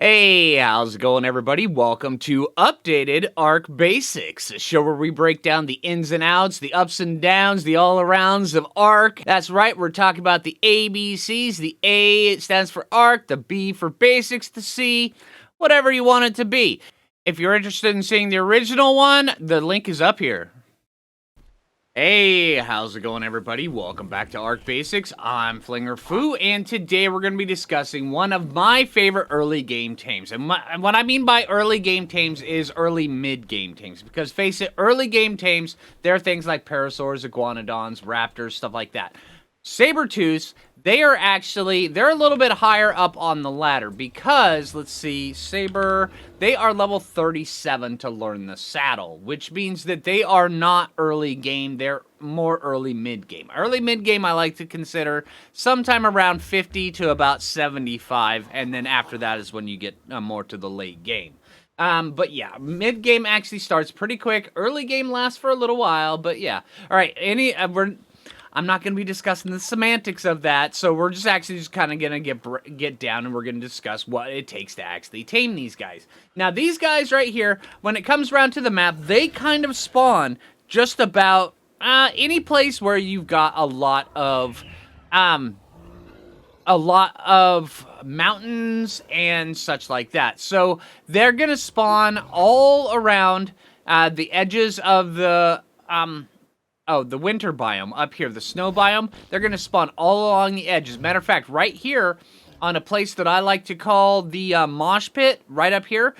Hey, how's it going, everybody? Welcome to Updated Ark Basics, a show where we break down the ins and outs, the ups and downs, the all-arounds of Ark. That's right, we're talking about the ABCs. The A, it stands for Ark, the B for Basics, the C, whatever you want it to be. If you're interested in seeing the original one, the link is up here. Hey, how's it going, everybody? Welcome back to Ark Basics. I'm Phlinger Phoo, and today we're going to be discussing one of my favorite early game tames. And what I mean by early game tames is early mid-game tames. Because face it, early game tames, there are things like parasaurs, iguanodons, raptors, stuff like that. Sabertooths, they're a little bit higher up on the ladder because, let's see, Saber, they are level 37 to learn the saddle, which means that they are not early game, they're more early mid-game. Early mid-game I like to consider sometime around 50 to about 75, and then after that is when you get more to the late game. But yeah, mid-game actually starts pretty quick, early game lasts for a little while, but yeah. Alright, I'm not going to be discussing the semantics of that, so we're just kind of going to get down and we're going to discuss what it takes to actually tame these guys. Now, these guys right here, when it comes around to the map, they kind of spawn just about any place where you've got a lot of mountains and such like that. So they're going to spawn all around the edges of the the winter biome up here, the snow biome. They're going to spawn all along the edges. Matter of fact, right here on a place that I like to call the mosh pit, right up here,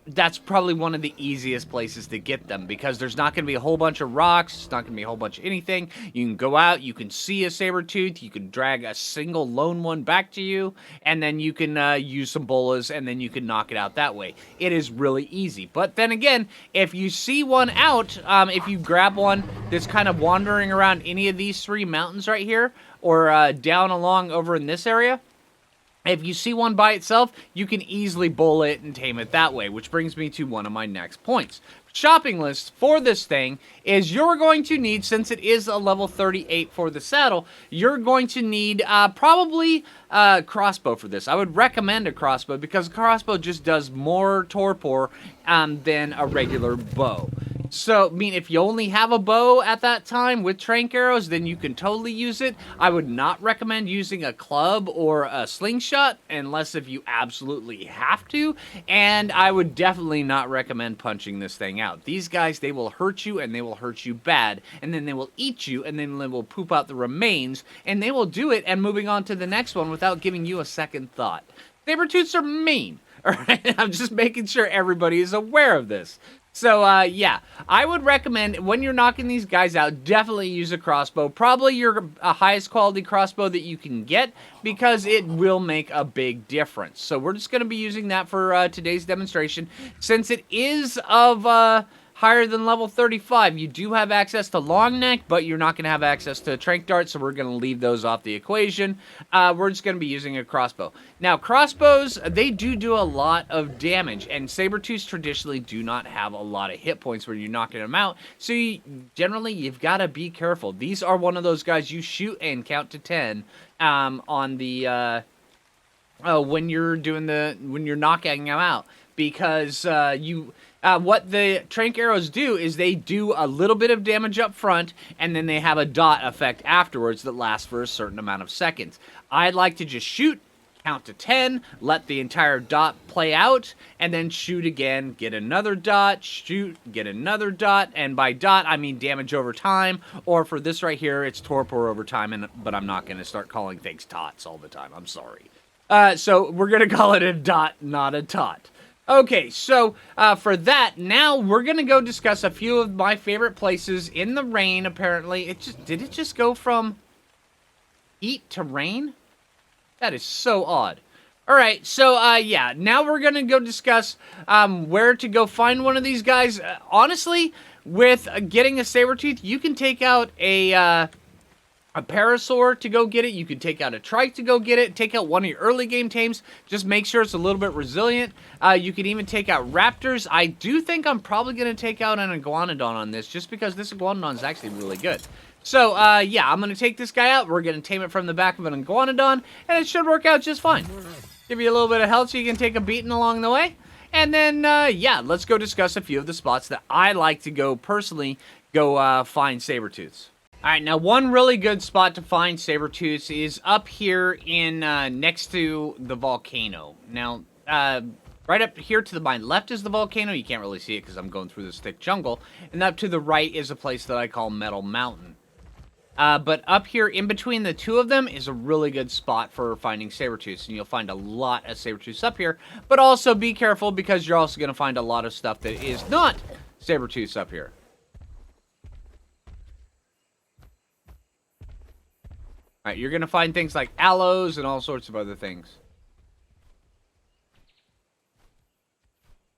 that's probably one of the easiest places to get them because there's not going to be a whole bunch of rocks. It's not going to be a whole bunch of anything. You can go out, you can see a Sabertooth, you can drag a single lone one back to you, and then you can use some bolas, and then you can knock it out that way. It is really easy. But then again, if you see one out, if you grab one that's kind of wandering around any of these three mountains right here, or down along over in this area, if you see one by itself, you can easily bowl it and tame it that way, which brings me to one of my next points. Shopping list for this thing is you're going to need, since it is a level 38 for the saddle, you're going to need probably a crossbow for this. I would recommend a crossbow because a crossbow just does more torpor than a regular bow. So, I mean, if you only have a bow at that time with trank arrows, then you can totally use it. I would not recommend using a club or a slingshot unless if you absolutely have to. And I would definitely not recommend punching this thing out. These guys, they will hurt you and they will hurt you bad. And then they will eat you and then they will poop out the remains. And they will do it and moving on to the next one without giving you a second thought. Sabertooths are mean. Alright, I'm just making sure everybody is aware of this. So, yeah, I would recommend when you're knocking these guys out, definitely use a crossbow. Probably your highest quality crossbow that you can get because it will make a big difference. So we're just going to be using that for today's demonstration. Since it is of higher than level 35, you do have access to long neck, but you're not going to have access to trank darts, so we're going to leave those off the equation. We're just going to be using a crossbow. Now, crossbows, they do a lot of damage, and Sabertooths traditionally do not have a lot of hit points when you're knocking them out, so generally, you've got to be careful. These are one of those guys you shoot and count to 10 on the when you're knocking them out, because what the trank arrows do is they do a little bit of damage up front, and then they have a dot effect afterwards that lasts for a certain amount of seconds. I'd like to just shoot, count to 10, let the entire dot play out, and then shoot again, get another dot, shoot, get another dot, and by dot, I mean damage over time, or for this right here, it's torpor over time, but I'm not going to start calling things tots all the time, I'm sorry. So we're going to call it a dot, not a tot. Okay, so for that, now we're going to go discuss a few of my favorite places in the rain, apparently. Did it just go from heat to rain? That is so odd. Alright, so yeah, now we're going to go discuss where to go find one of these guys. Honestly, with getting a Sabertooth, you can take out a parasaur to go get it. You can take out a trike to go get it. Take out one of your early game tames. Just make sure it's a little bit resilient. You can even take out raptors. I do think I'm probably going to take out an iguanodon on this, just because this iguanodon is actually really good. So, yeah, I'm going to take this guy out. We're going to tame it from the back of an iguanodon, and it should work out just fine. give you a little bit of health so you can take a beating along the way. And then, yeah, let's go discuss a few of the spots that I like to go personally find Sabertooths. All right, now one really good spot to find Sabertooths is up here in next to the volcano. Now, right up here to my left is the volcano. You can't really see it because I'm going through this thick jungle. And up to the right is a place that I call Metal Mountain. But up here in between the two of them is a really good spot for finding Sabertooths. And you'll find a lot of Sabertooths up here. But also be careful because you're also going to find a lot of stuff that is not Sabertooths up here. Alright, you're going to find things like aloes and all sorts of other things.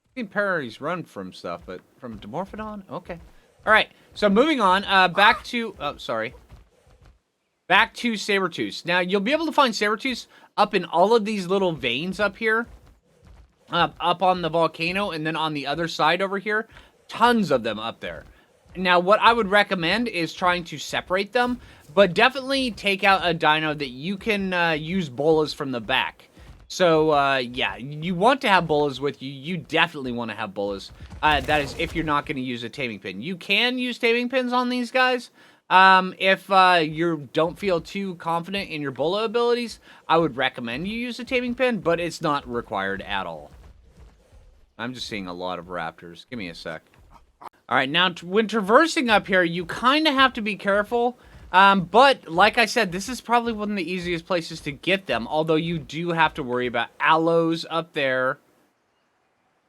I've seen parries run from stuff, but from Dimorphodon? Okay. Alright, so moving on, back to Sabertooths. Now, you'll be able to find Sabertooths up in all of these little veins up here. Up on the volcano, and then on the other side over here. Tons of them up there. Now, what I would recommend is trying to separate them, but definitely take out a dino that you can use bolas from the back. So, yeah, you want to have bolas with you. You definitely want to have bolas. That is if you're not going to use a taming pin. You can use taming pins on these guys. If you don't feel too confident in your bola abilities, I would recommend you use a taming pin, but it's not required at all. I'm just seeing a lot of raptors. Give me a sec. Alright, now when traversing up here, you kind of have to be careful. But, like I said, this is probably one of the easiest places to get them. Although you do have to worry about aloes up there.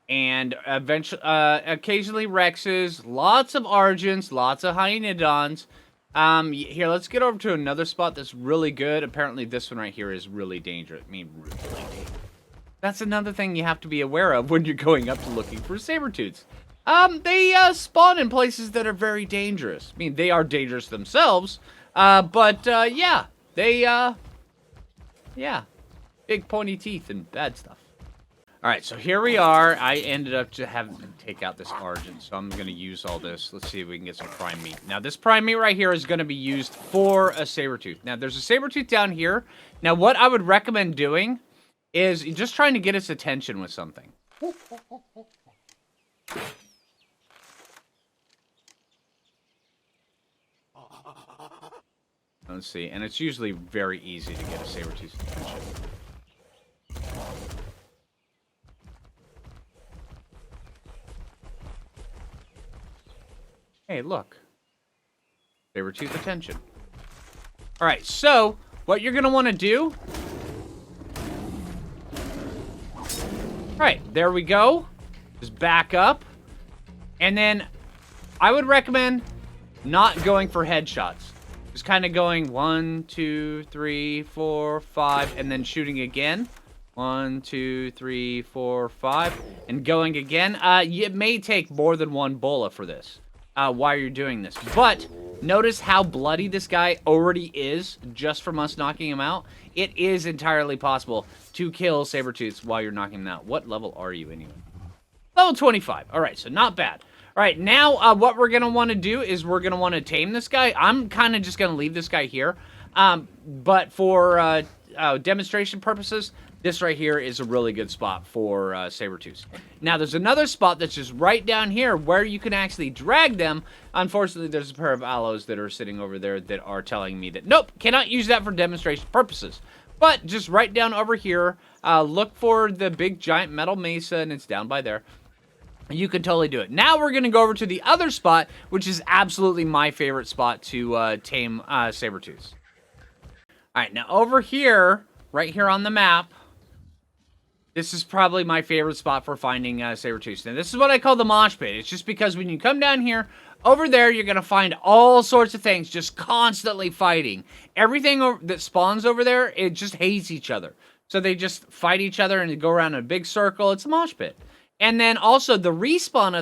And eventually, occasionally Rexes. Lots of Argents. Lots of Hyaenodons. Here, let's get over to another spot that's really good. Apparently, this one right here is really dangerous. I mean, really dangerous. That's another thing you have to be aware of when you're going up to looking for Sabertooths. They spawn in places that are very dangerous. I mean, they are dangerous themselves, but yeah, yeah, big pointy teeth and bad stuff. Alright, so here we are. I ended up just having to take out this Argent, so I'm going to use all this. Let's see if we can get some prime meat. Now, this prime meat right here is going to be used for a Sabertooth. Now, there's a Sabertooth down here. Now, what I would recommend doing is just trying to get its attention with something. Let's see, and it's usually very easy to get a Sabertooth's attention. Hey, look. Sabertooth attention. Alright, so, what you're going to want to do... Alright, there we go. Just back up. And then, I would recommend not going for headshots. Just kind of going 1, 2, 3, 4, 5, and then shooting again. 1, 2, 3, 4, 5, and going again. It may take more than one bola for this, while you're doing this. But notice how bloody this guy already is just from us knocking him out. It is entirely possible to kill Sabertooths while you're knocking him out. What level are you anyway? Level 25. All right, so not bad. All right, now what we're going to want to do is we're going to want to tame this guy. I'm kind of just going to leave this guy here. But for demonstration purposes, this right here is a really good spot for Sabertooths. Now, there's another spot that's just right down here where you can actually drag them. Unfortunately, there's a pair of aloes that are sitting over there that are telling me that, nope, cannot use that for demonstration purposes. But just right down over here, look for the big giant metal mesa, and it's down by there. You can totally do it. Now we're going to go over to the other spot, which is absolutely my favorite spot to tame Sabertooths. Alright, now over here, right here on the map, this is probably my favorite spot for finding Sabertooths. Now, this is what I call the mosh pit. It's just because when you come down here, over there, you're going to find all sorts of things just constantly fighting. Everything that spawns over there, it just hates each other. So they just fight each other and go around in a big circle. It's a mosh pit. And then also the respawn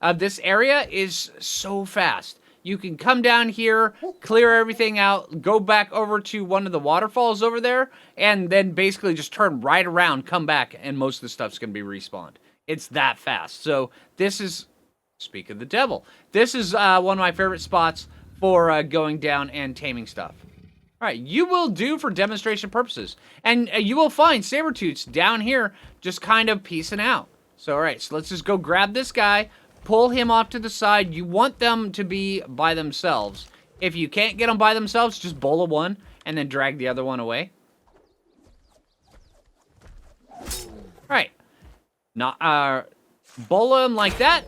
of this area is so fast. You can come down here, clear everything out, go back over to one of the waterfalls over there, and then basically just turn right around, come back, and most of the stuff's going to be respawned. It's that fast. So this is, speak of the devil, this is one of my favorite spots for going down and taming stuff. All right, you will do for demonstration purposes. And you will find Sabertooths down here just kind of peacing out. So, all right, so let's just go grab this guy, pull him off to the side. You want them to be by themselves. If you can't get them by themselves, just bola one and then drag the other one away. All right. Bola him like that.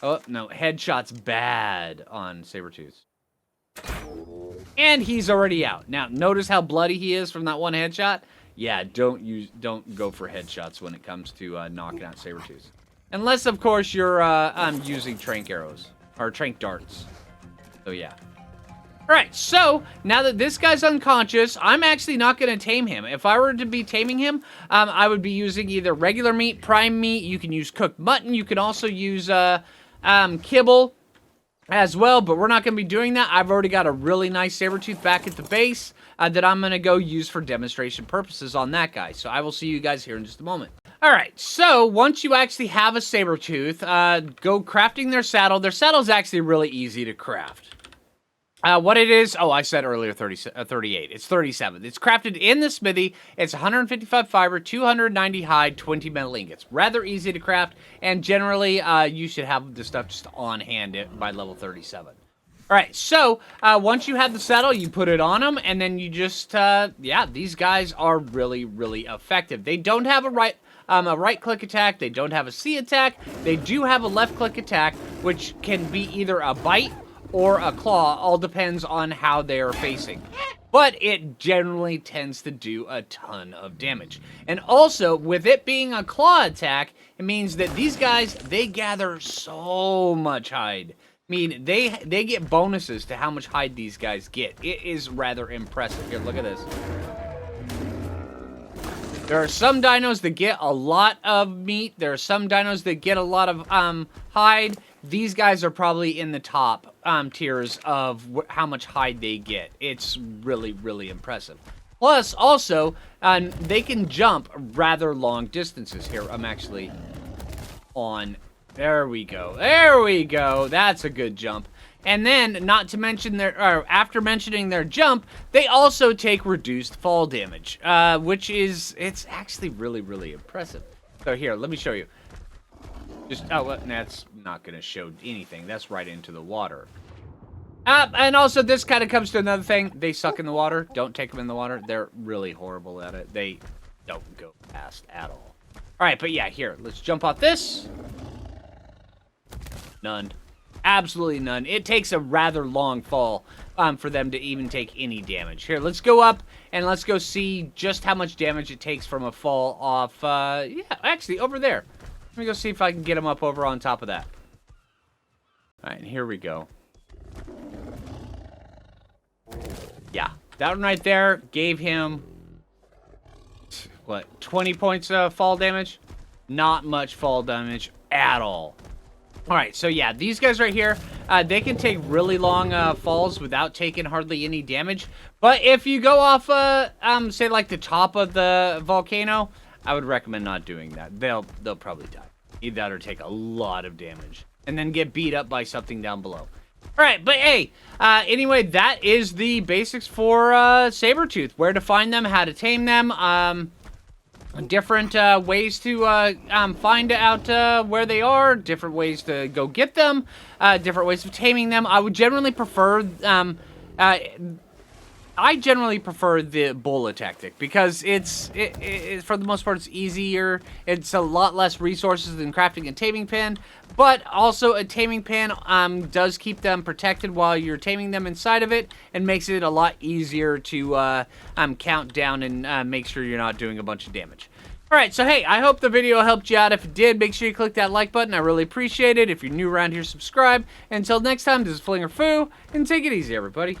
Oh, no, headshot's bad on Sabertooth. And he's already out. Now, notice how bloody he is from that one headshot? Yeah, don't go for headshots when it comes to knocking out Sabertooth. Unless, of course, you're using trank arrows. Or trank darts. So, yeah. Alright, so, now that this guy's unconscious, I'm actually not going to tame him. If I were to be taming him, I would be using either regular meat, prime meat, you can use cooked mutton, you can also use kibble as well, but we're not going to be doing that. I've already got a really nice Sabertooth back at the base that I'm going to go use for demonstration purposes on that guy. So I will see you guys here in just a moment. Alright, so once you actually have a Sabertooth, go crafting their saddle. Their saddle is actually really easy to craft. What it is, oh, I said earlier 38. It's 37. It's crafted in the smithy. It's 155 fiber, 290 hide, 20 metal ingots. Rather easy to craft, and generally, you should have the stuff just on hand by level 37. All right, so once you have the saddle, you put it on them, and then you just, yeah, these guys are really, really effective. They don't have a right-click attack. They don't have a C attack. They do have a left-click attack, which can be either a bite or a claw, all depends on how they are facing. But it generally tends to do a ton of damage. And also, with it being a claw attack, it means that these guys, they gather so much hide. I mean, they get bonuses to how much hide these guys get. It is rather impressive. Here, look at this. There are some dinos that get a lot of meat. There are some dinos that get a lot of hide. These guys are probably in the top tiers of how much hide they get. It's really, really impressive. Plus, also, they can jump rather long distances. Here, I'm actually on. There we go. There we go. That's a good jump. And then, not to mention after mentioning their jump, they also take reduced fall damage, which is, it's actually really, really impressive. So here, let me show you. Just, oh, that's not going to show anything. That's right into the water. And also, this kind of comes to another thing. They suck in the water. Don't take them in the water. They're really horrible at it. They don't go fast at all. All right, but yeah, here. Let's jump off this. None. Absolutely none. It takes a rather long fall for them to even take any damage. Here, let's go up and let's go see just how much damage it takes from a fall off. Yeah, actually, over there. Let me go see if I can get him up over on top of that. All right, here we go. Yeah, that one right there gave him, what, 20 points of fall damage? Not much fall damage at all. All right, so yeah, these guys right here, they can take really long falls without taking hardly any damage. But if you go off, say like the top of the volcano, I would recommend not doing that. They'll probably die. Either that or take a lot of damage and then get beat up by something down below. All right, but hey, anyway, that is the basics for Sabertooth. Where to find them, how to tame them, different ways to find out where they are, different ways to go get them, different ways of taming them. I would generally prefer the bola tactic because it's for the most part it's easier. It's a lot less resources than crafting a taming pen, but also a taming pen does keep them protected while you're taming them inside of it and makes it a lot easier to count down and make sure you're not doing a bunch of damage. Alright, so hey, I hope the video helped you out. If it did, make sure you click that like button. I really appreciate it. If you're new around here, subscribe. Until next time, this is Phlinger Phoo, and take it easy, everybody.